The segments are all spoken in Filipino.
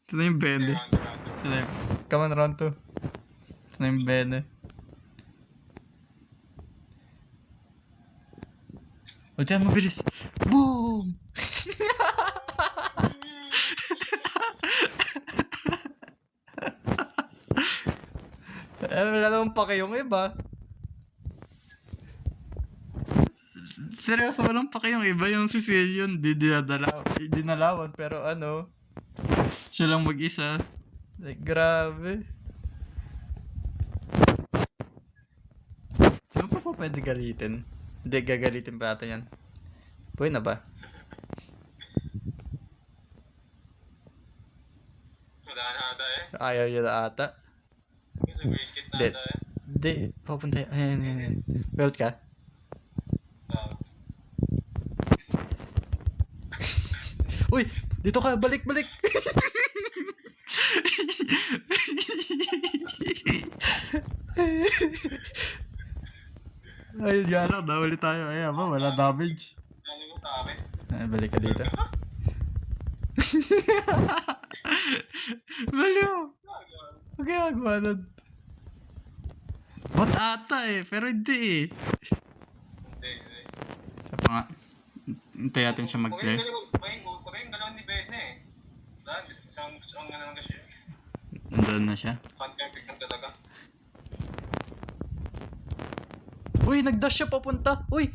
Ito na yung Bene. Ito na yung... Come on, round 2. Ito na yung Bene. Ultihan, mabilis. Boom! Wala naman pa kayong iba. Seryoso, walang pa kayong iba. Yung si Sicilian, dinalawan. Pero ano, siya lang mag-isa. Like, grabe. Sino pa po pwede galitin? Hindi, gagalitin pa natin yan. Pwede na ba? Wala na ata eh. Ayaw niya na ata. Sa brisket na Hindi. ata eh. Hindi, papunta. Ayan. Belt ka? Oo. Uy! Dito ka! Balik! Ayun nga lang, nahuli tayo. Ayan ba, wala damage. Ano yung sa akin? Balik ka dito. Baliw! Huwag gagawa nun. Bot ata eh, pero hindi eh. Hindi. Isa pa nga. Hintay natin siya mag-clear. Huwag kayong galawan ni Ben eh. Dahil isang ano lang kasi. Nandun na siya. Can't lang talaga. Uy, nag-dash siya papunta. Uy!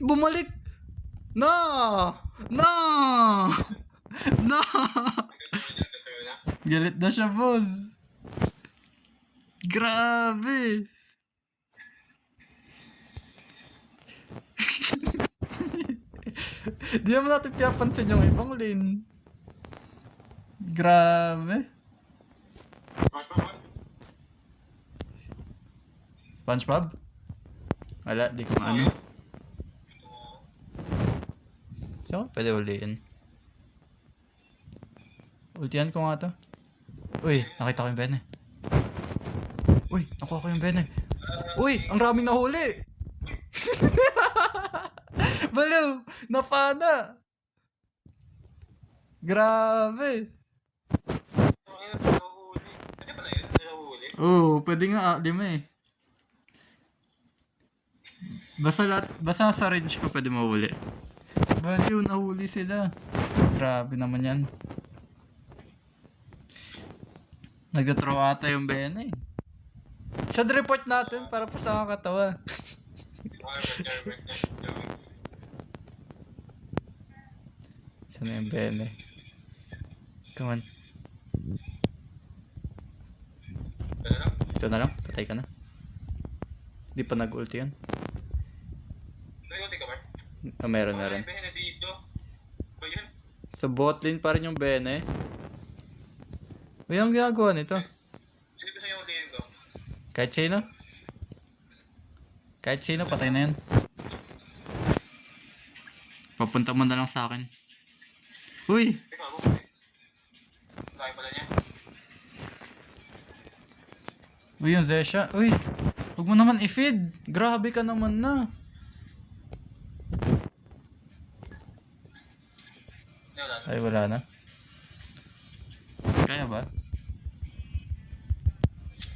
Bumalik! No! Galit na siya, boss. Grabe! Di naman natin pinapansin yung ibang lane. Grabe. SpongeBob? Wala, di ko ano. So, pwede uliin. Ultihan ko nga to. Uy, nakita ko yung Bene. Uy, nakuha ko yung Bene. Uy, ang raming nahuli! Baliw! Napana! Grabe! Pwede pala yun? Nahuli? Oo, pwede nga 5 eh. Basta sa range ko pwede mahuli. Baliw, nahuli sila. Grabe naman yan. Nag-throw ata yung Bene eh. Sad report natin para pa sa kakatawa. Saan na yung Bene? Come on. Ito na lang, patay ka na. Di pa nag-ulti yan. Nag-ulti ka ba? Meron. Ben na dito. Ba yun? Sa bot lane pa rin yung Bene. Uy, ang ginagawa nito? Sino gusto yung ulihin ko? Kahit sino, patay na yan. Papunta mo na lang sa akin. Uy! Teka, ako. Kaya pala niya. Uy, yung Zesha. Uy! Huwag mo naman i-feed. Grabe ka naman na. Ay, wala na. Kaya ba?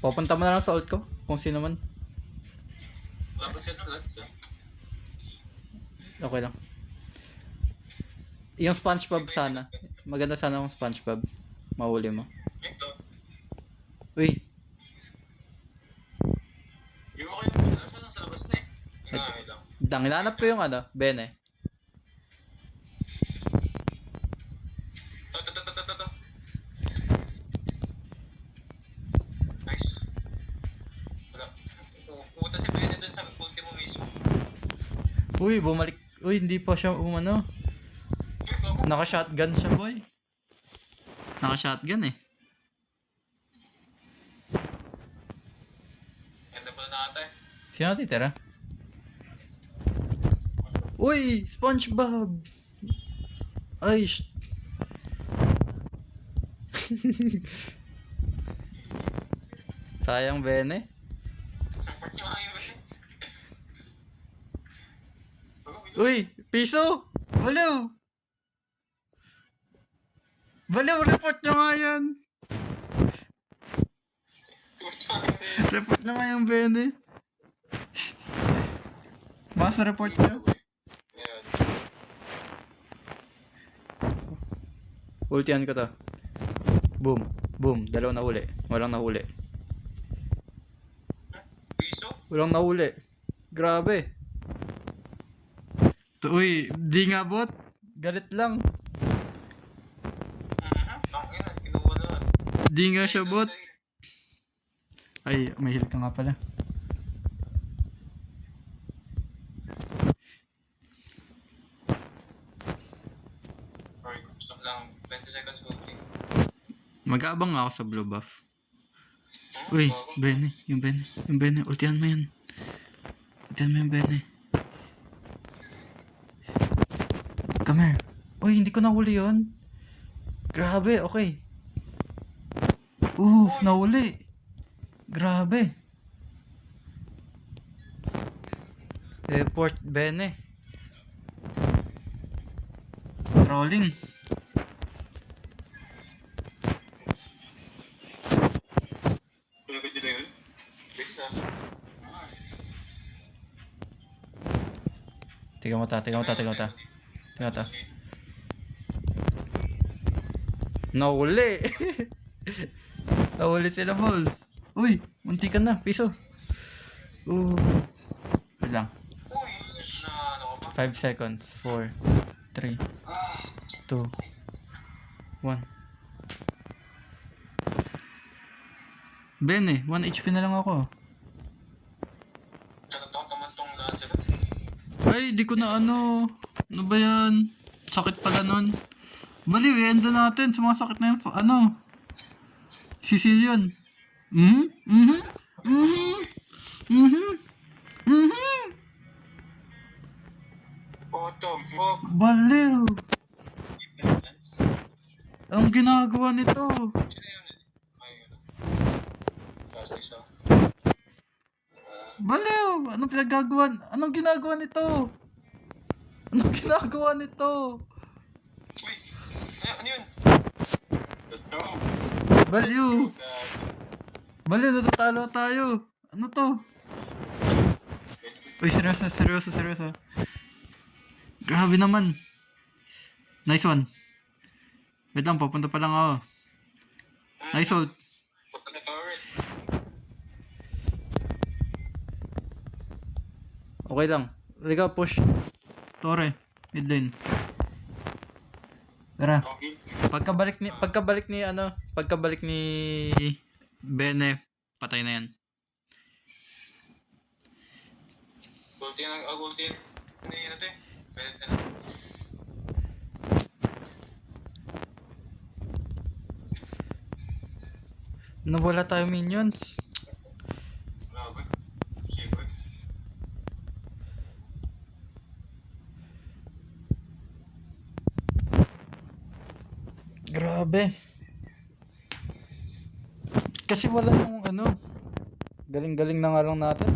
Papunta mo na lang sa ult ko. Kung sino man. Wala pa siya ng lads ah. Okay lang. Yung SpongeBob sana. Maganda sana yung SpongeBob. Mahuli mo. Ito. Uy! Yung ako yung nasa labas na eh. Ito lang. Nilanap ko yung Bene. Ito. Nice. Wala. Pupunta si Ben dun sa post mo mismo. Uy, bumalik. Uy, hindi pa siya Naka-shotgun siya, boy. Naka-shotgun eh. Ganda pala na ata eh. Sino titira? Uy! SpongeBob! Ay, sayang, Bene. Uy! Piso! Baliw! Baliw, report nyo nga yan! Report nyo nga yung Bene. Basta report nyo. Ngayon. Ultihan ko to. Boom. Boom. Dalawa na uli. Walang nahuli. Piso? Walang nahuli. Grabe. Uy, di nga bot. Galit lang. Tangina, kinuha na. Di nga siya bot. Ay, may heal ka nga pala. Sorry, gusto lang. 20 seconds holding. Mag-aabang nga ako sa blue buff. Uy, Bene. Yung Bene. Yung Bene. Ultihan mo yan. Ultihan mo yung Bene. Come here. Uy, hindi ko nahuli yun. Grabe, okay. Oof, nahuli. Grabe. Port Bene. Rolling. Pinagod nila yun? Base na. Tingnan mo ta. Nahuli. Nahuli sila, balls. Uy, munti ka na. Piso. Wait lang. Uy! Ano ka pa? 5 seconds. 4, 3, 2, 1. Ben 1 HP na lang ako. Tsaka taman tong lahat sila. Ay, di ko na ano. Ano ba yan? Sakit pala nun. Baliw, i-enda natin. Sumasakit na yung Sisil yun. What the fuck? Baliw. Ang ginagawa nito. Sino yun? Ay, ano? Last isa. Baliw. Anong ginagawa nito? Anong ginagawa nito? Uy! Ano yun? Ito. Baliw. Baliw, natatalo tayo. Ano to? Uy, seryoso. Grabe naman. Nice one. Wait lang, papunta pa lang ako. Nice ult. Punta na turret. Okay lang. Liga, push. Tore. Mid lane. Tara. Okay. Pagkabalik ni Bene, patay na yan. Gulti na. Ano yun natin? Pwede na. Nawala tayo minions. Grabe. Siyempre. Grabe. Kasi wala yung galing-galing na nga lang natin.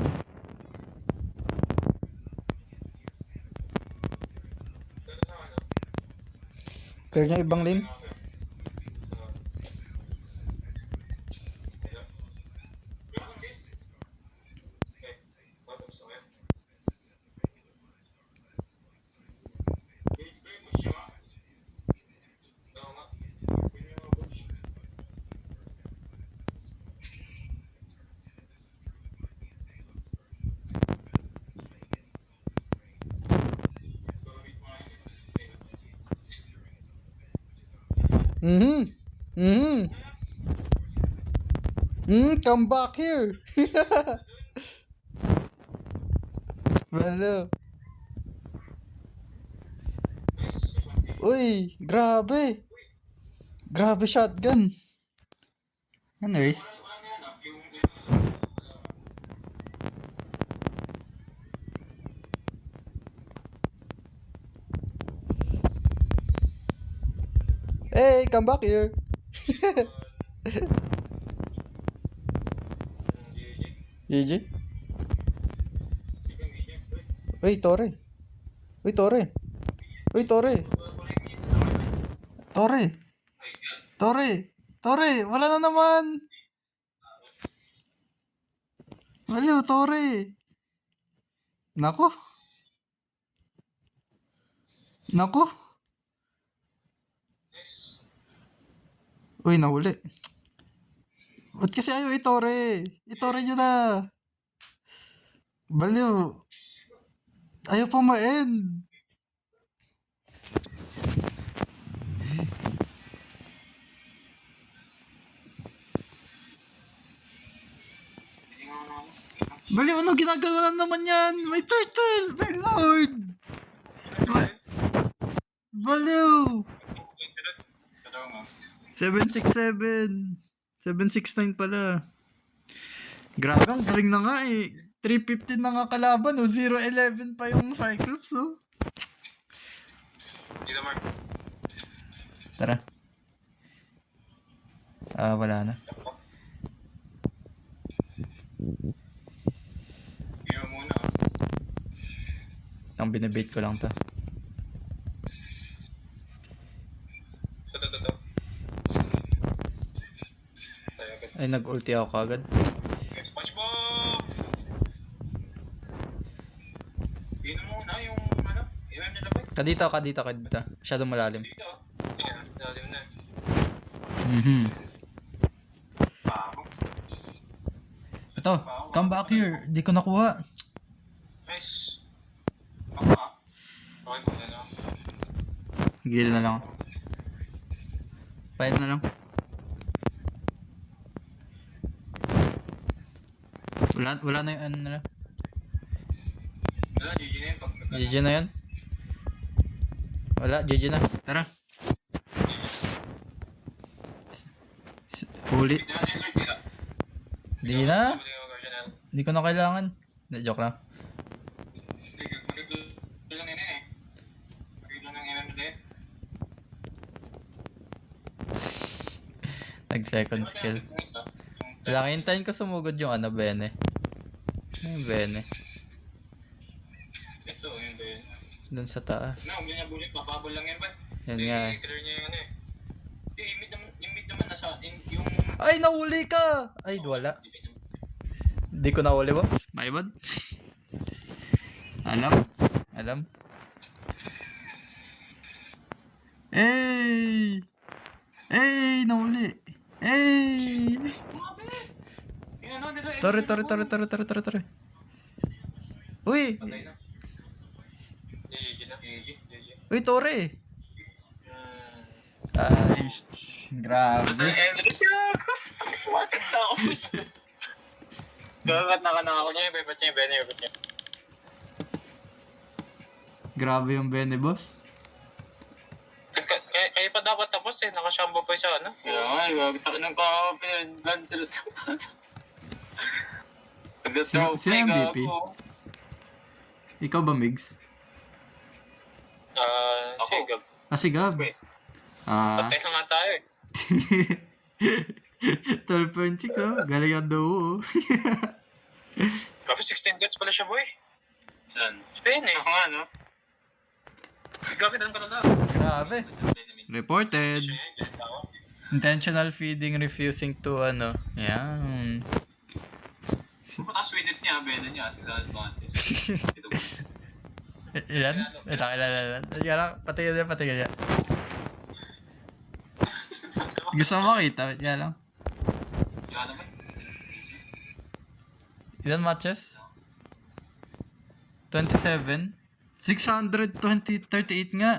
Clear niya ibang lane. Come back here. Hello. Uy, grabe. Grabe shotgun. Anyways. Hey, come back here. GG. Uy, Tore. Uy, Tore. Tore. Tore. Tore. Wala na naman. Wala, Tore. Nako. Nako. Nice. Uy, nahuli. Ba't kasi ayaw itore? Itore nyo na. Baliw. Ayaw pa ma-end. Baliw, ano ginagawa na naman yan? May turtle! My lord! Baliw! Ito nga. 767. 769 pala. Grabe, ang galing na nga eh. 315 na nga kalaban, oh. 011 pa yung Cyclops, oh. Dito, Mark. Tara. Wala na. Biro muna. Ang binibait ko lang to. Ito. Tayo agad. Ay, nag-ulti ako kagad. SpongeBob! Bino muna yung ano? MM na dapat. Kadito. Masyadong malalim. Dito. Ayan, lalim na. Pako. Ito, come back here. Di ko nakuha. Nice. Ako ah. Okay ko na lang. Gila na lang ako. Pahit na lang. Wala na yung ano na lang. Wala, GG na yun. Pag GG na yan. Wala, GG na. Tara. Huli. Dito natin yung tira. Di na. Muli yung original. Di ko na kailangan. Hindi, joke lang. Magaglo lang yun eh. Magaglo ng MM na yun. Nag-second skill. Wala, hintayin ko sumugod yung ano, Bene. Yung Bene. Ito, yun ba yun? Doon sa taas. Na, huwag niya bulit. Papabol lang yan ba? Yan nga eh. Clear niya yun eh. Yung mid naman nasa, yung... Ay, nahuli ka! Ay, wala. Di ko nahuli, boss. My bad. Alam. Hey! Hey, nahuli. Hey! Yung ano, dito, Tore. Uy! Patay na. GG na. GG. Uy, Tore! Ay, grabe. Bakit na ako? Gagat na ka na ako niya. Ba't niya, Benny? Grabe yung Bene, boss. Kaya pa dapat tapos eh. Nakashamba pa siya, ano? Kaya nga, gagat ako ng pinag-ban sila tapat. Sino MVP? Ikaw ba, Migs? Sigab. Si Gab. Wait. Ah. Patay na nga tayo eh. 12.6, oh. Galing ang duo, oh. Kapag 16 gets pala siya, boy. Saan? Spain eh. Ako nga, no? Gamit ang kalala. Grabe. Reported. Intentional feeding refusing to ano. Yan. Mataas weighted niya, beda niya, 6 advantage. Ilan? Ilan. Patingin niya. Gusto mo makita? Yan lang. Kaya naman. Ilan matches? 27? 638 nga.